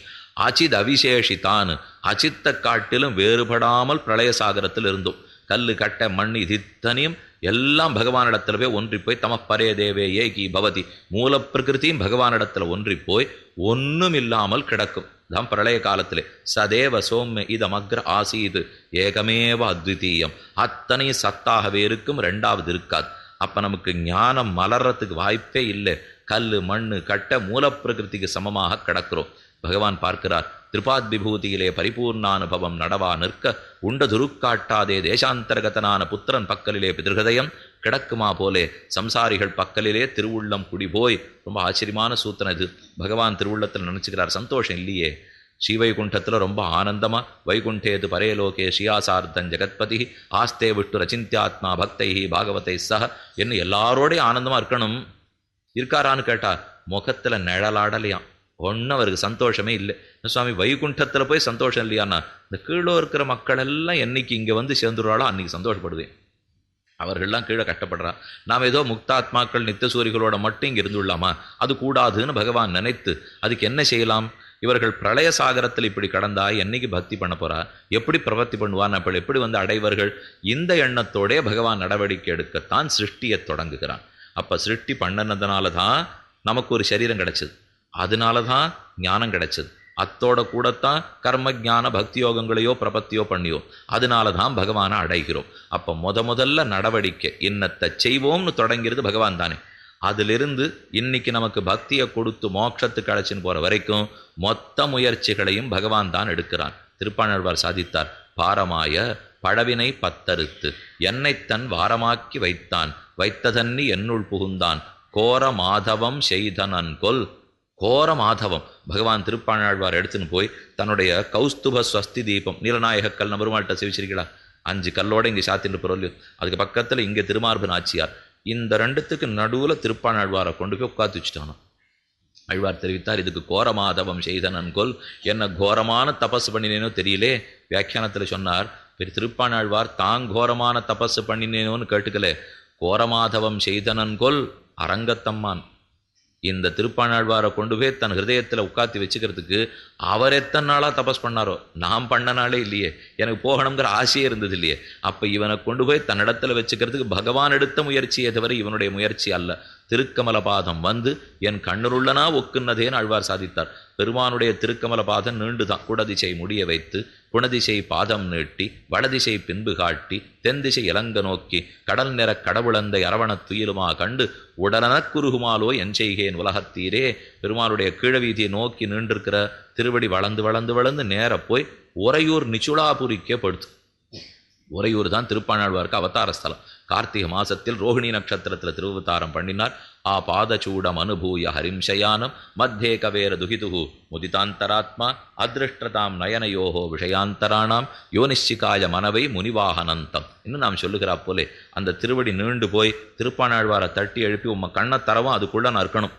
அச்சித் அவிசேஷித்தான். அச்சித்த காட்டிலும் வேறுபடாமல் பிரளய சாகரத்தில் இருந்தோம். கல்லு கட்டை மண் இத்தனையும் எல்லாம் பகவானிடத்துல போய் ஒன்றி போய் தமப்பரே தேவே ஏகி பவதி. மூல பிரகிருதியும் பகவானிடத்துல ஒன்றி போய் ஒன்றும் இல்லாமல் கிடக்கும். தான் பிரளய காலத்திலே சதேவ சோம்ய இதமக்ர ஆசீது ஏகமேவ அத்விதீயம். அத்தனை சத்தாகவே இருக்கும், ரெண்டாவது இருக்காது. அப்ப நமக்கு ஞானம் மலர்றதுக்கு வாய்ப்பே இல்லை. கல்லு மண்ணு கட்ட மூலப்பிரகிருதிக்கு சமமாக கிடக்கிறோம். பகவான் பார்க்கிறார். திரிபாத் விபூதியிலே பரிபூர்ணானுபவம் நடவா நிற்க உண்ட துருக்காட்டாதே தேசாந்தரகதனான புத்திரன் பக்கலிலே பிதிருகதயம் கிடக்குமா போலே சம்சாரிகள் பக்கலிலே திருவுள்ளம் குடிபோய். ரொம்ப ஆச்சரியமான சூத்திரம் இது. பகவான் திருவுள்ளத்தில் நினைச்சுக்கிறார். சந்தோஷம் இல்லையே? ஸ்ரீவைகுண்டத்தில் ரொம்ப ஆனந்தமா வைகுண்டேது பரேலோகே ஸ்ரீயாசார்த்தன் ஜெகத்பதி ஆஸ்தே விட்டு ரச்சிந்தியாத்மா பக்தை பாகவதை சக என்ன எல்லாரோடையும் ஆனந்தமா இருக்கணும். இருக்காரான்னு கேட்டா முகத்துல நிழலாடலையாம். ஒன்றும் அவருக்கு சந்தோஷமே இல்லை. சுவாமி வைகுண்டத்தில் போய் சந்தோஷம் இல்லையான்னா இந்த கீழே இருக்கிற மக்கள் எல்லாம் என்னைக்கு இங்கே வந்து சேர்ந்துடுறாளோ அன்னைக்கு சந்தோஷப்படுவேன். அவர்கள்லாம் கீழே கஷ்டப்படுறா. நாம் ஏதோ முக்தாத்மாக்கள் நித்தியசூரிகளோட மட்டும் இங்கே இருந்துள்ளாமா? அது கூடாதுன்னு பகவான் நினைத்து அதுக்கு என்ன செய்யலாம்? இவர்கள் பிரளய சாகரத்தில் இப்படி கடந்தா என்னைக்கு பக்தி பண்ண போறா? எப்படி பிரவர்த்தி பண்ணுவான்? அப்படி எப்படி வந்து அடைவர்கள்? இந்த எண்ணத்தோடே பகவான் நடவடிக்கை எடுக்கத்தான் சிருஷ்டியை தொடங்குகிறான். அப்ப சிருஷ்டி பண்ணனதுனால தான் நமக்கு ஒரு சரீரம் கிடைச்சது, அதனால தான் ஞானம் கிடைச்சது, அத்தோட கூடத்தான் கர்ம ஞான பக்தி யோகங்களையோ பிரபத்தியோ பண்ணியோ அதனால தான் பகவானை அடைகிறோம். அப்போ முதல்ல நடவடிக்கை என்னத்தை செய்வோம்னு தொடங்கிறது பகவான் தானே. அதிலிருந்து இன்னைக்கு நமக்கு பக்தியை கொடுத்து மோட்சத்துக்கு அழைச்சின்னு போகிற வரைக்கும் மொத்த முயற்சிகளையும் பகவான் தான் எடுக்கிறான். திருப்பாணழ்வார் சாதித்தார், பாரமாய பழவினை பத்தறுத்து என்னை தன் வாரமாக்கி வைத்தான், வைத்ததன்னி என்னுள் புகுந்தான், கோர மாதவம் செய்தனன் கொல். கோர மாதவம் பகவான் திருப்பாணாழ்வார் எடுத்துன்னு போய் தன்னுடைய கௌஸ்துப ஸ்வஸ்தி தீபம் நீலநாயக கல் பெருமாள்கிட்ட சேவிச்சிருக்கீங்களா? 5 கல்லோடு இங்கே சாத்தின்னு பொருள், அதுக்கு பக்கத்தில் இங்கே திருமார்பு நாச்சியார், இந்த ரெண்டுத்துக்கு நடுவில் திருப்பாணாழ்வாரை கொண்டு போய் உட்காந்து வச்சுட்டானோ. ஆழ்வார் தெரிவித்தார், இதுக்கு கோரமாதவம் செய்தனன் கொல், என்ன கோரமான தபஸ் பண்ணினேனோ தெரியலே. வியாக்கியானத்தில் சொன்னார், பெரிய திருப்பாணாழ்வார் கோரமான தபஸ் பண்ணினேனோன்னு கேட்டுக்கல, கோரமாதவம் செய்தனன் கொல் அரங்கத்தம்மான். இந்த திருப்பாணாழ்வாரை கொண்டு போய் தன் ஹிருதயத்தில் உட்காத்தி வச்சுக்கிறதுக்கு அவர் எத்தனை நாளாக தபஸ் பண்ணாரோ, நாம் பண்ண நாளே இல்லையே, எனக்கு போகணுங்கிற ஆசையே இருந்தது இல்லையே. அப்போ இவனை கொண்டு போய் தன்னிடத்தில் வச்சுக்கிறதுக்கு பகவான் எடுத்த முயற்சியே தவிர இவனுடைய முயற்சி அல்ல. திருக்கமலபாதம் வந்து என் கண்ணுருள்ளனா ஒக்குன்னதேன்னு ஆழ்வார் சாதித்தார். பெருமானுடைய திருக்கமலபாதம் நீண்டுதான், குடதிசை முடிய வைத்து புனதிசை பாதம் நீட்டி வடதிசை பின்பு காட்டி தென்திசை இலங்க நோக்கி கடல் நிற கடவுளந்தை அரவணத் துயிலுமா கண்டு உடனக் குறுகுமாலோ என் செய்கேன் உலகத்தீரே. பெருமானுடைய கீழவீதியை நோக்கி நீண்டிருக்கிற திருவடி வளர்ந்து வளர்ந்து வளர்ந்து நேர போய் உறையூர் நிச்சுளாபுரிக்கே படுத்து. உறையூர் தான் திருப்பாணாழ்வாருக்கு அவதார ஸ்தலம். கார்த்திகை மாசத்தில் ரோஹிணி நட்சத்திரத்தில் திருவதாரம் பண்ணினார். ஆ பாதச்சூடம் அனுபூய ஹரிம்சயானம் மத்தியே கவேர துகிதுகு முதிதாந்தராத்மா அதிருஷ்டதாம் நயனயோகோ விஷயாந்தராணாம் யோனிச்சிகாய மனவை முனிவாகனந்தம். இன்னும் நாம் சொல்லுகிறா போலே அந்த திருவடி நீண்டு போய் திருப்பாணாழ்வாரை தட்டி எழுப்பி உம்ம கண்ணை தரவும் அதுக்குள்ள நான் இருக்கணும்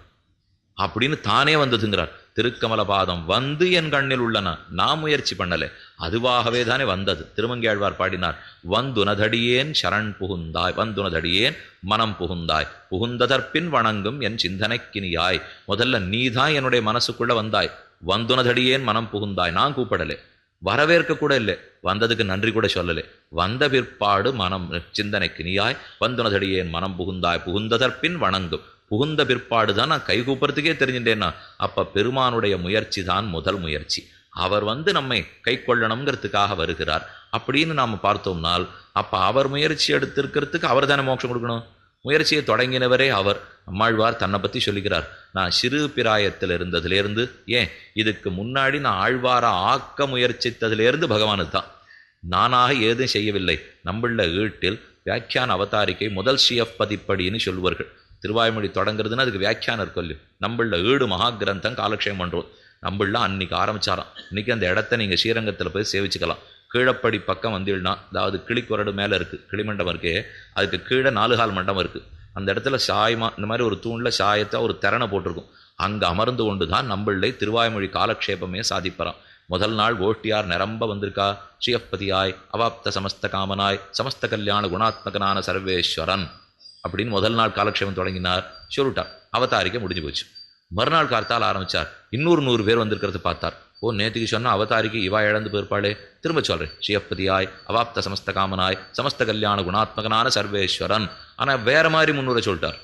அப்படின்னு தானே வந்ததுங்கிறார். திருக்கமலபாதம் வந்து என் கண்ணில் உள்ளன, நான் முயற்சி பண்ணலை, அதுவாகவே தானே வந்தது. திருமங்கையாழ்வார் பாடினார், வந்துனதடியேன் சரண் புகுந்தாய், வந்துனதடியேன் மனம் புகுந்தாய், புகுந்ததற்பின் வணங்கும் என் சிந்தனைக்கினியாய். முதல்ல நீதான் என்னுடைய மனசுக்குள்ள வந்தாய், வந்துனதடியேன் மனம் புகுந்தாய். நான் கூப்பிடலை, வரவேற்க கூட இல்லை, வந்ததுக்கு நன்றி கூட சொல்லலை. வந்த பிற்பாடு மனம் சிந்தனைக்கு நீயாய் வந்துனதடியேன் மனம் புகுந்தாய், புகுந்ததற்பின் வணங்கும். புகுந்த பிற்பாடு தான் நான் கைகூப்புறதுக்கே தெரிஞ்சுட்டேன்னா அப்போ பெருமானுடைய முயற்சி தான் முதல் முயற்சி. அவர் வந்து நம்மை கை கொள்ளணுங்கிறதுக்காக வருகிறார் அப்படின்னு நாம் பார்த்தோம்னால் அப்போ அவர் முயற்சி எடுத்திருக்கிறதுக்கு அவர் தானே மோட்சம் கொடுக்கணும். முயற்சியை தொடங்கினவரே அவர். அம்மாழ்வார் தன்னை பற்றி சொல்லிக்கிறார், நான் சிறு பிராயத்தில் இருந்ததுலேருந்து, ஏன் இதுக்கு முன்னாடி நான் ஆழ்வாரை ஆக்க முயற்சித்ததுலேருந்து பகவானுக்கு தான். நானாக ஏதும் செய்யவில்லை. நம்மள வீட்டில் வியாக்கியான அவதாரிக்கை முதல் ஸ்ரீஎஃப் பதிப்படின்னு சொல்லுவார்கள். திருவாய்மொழி தொடங்குறதுன்னு அதுக்கு வியாக்கியானம் இருக்கொல்லு. நம்மள ஈடு மகா கிரந்தம் காலக்ஷேபம் பண்ணுறோம். நம்மளாம் அன்னைக்கு ஆரம்பிச்சாராம். இன்னைக்கு அந்த இடத்த நீங்கள் ஸ்ரீரங்கத்தில் போய் சேவிச்சுக்கலாம். கீழப்படி பக்கம் வந்தீங்கன்னா, அதாவது கிளிக்குரடு மேலே இருக்குது, கிளிமண்டபம் இருக்கே, அதுக்கு கீழே 4 கால் மண்டபம் இருக்குது. அந்த இடத்துல சாயமாக இந்த மாதிரி ஒரு தூணில் சாயத்தை ஒரு திறனை போட்டிருக்கும். அங்கே அமர்ந்து கொண்டு தான் நம்மளை திருவாய்மொழி காலக்ஷேபமே சாதிப்பறான். முதல் நாள் ஓட்டியார் நிரம்ப வந்திருக்கா, ஸ்ரீயப்பதியாய் அவாப்த சமஸ்த காமனாய் சமஸ்த கல்யாண குணாத்மகனான சர்வேஸ்வரன் அப்படின்னு முதல் நாள் காலக்ஷேபம் தொடங்கினார். சொல்லிட்டார், அவதாரிக்க முடிஞ்சு போச்சு. மறுநாள் கார்த்தால் ஆரம்பித்தார். 100 பேர் வந்திருக்கிறது பார்த்தார். ஓ, நேற்றுக்கு சொன்னால் அவதாரிக்கு இவா இழந்து போயிருப்பாளே, திரும்ப சொல்கிறேன், ஸ்ரீயப்பதியாய் அவாப்த சமஸ்த காமனாய் சமஸ்த கல்யாண குணாத்மகனான சர்வேஸ்வரன். ஆனால் வேற மாதிரி 300 சொல்லிட்டார்.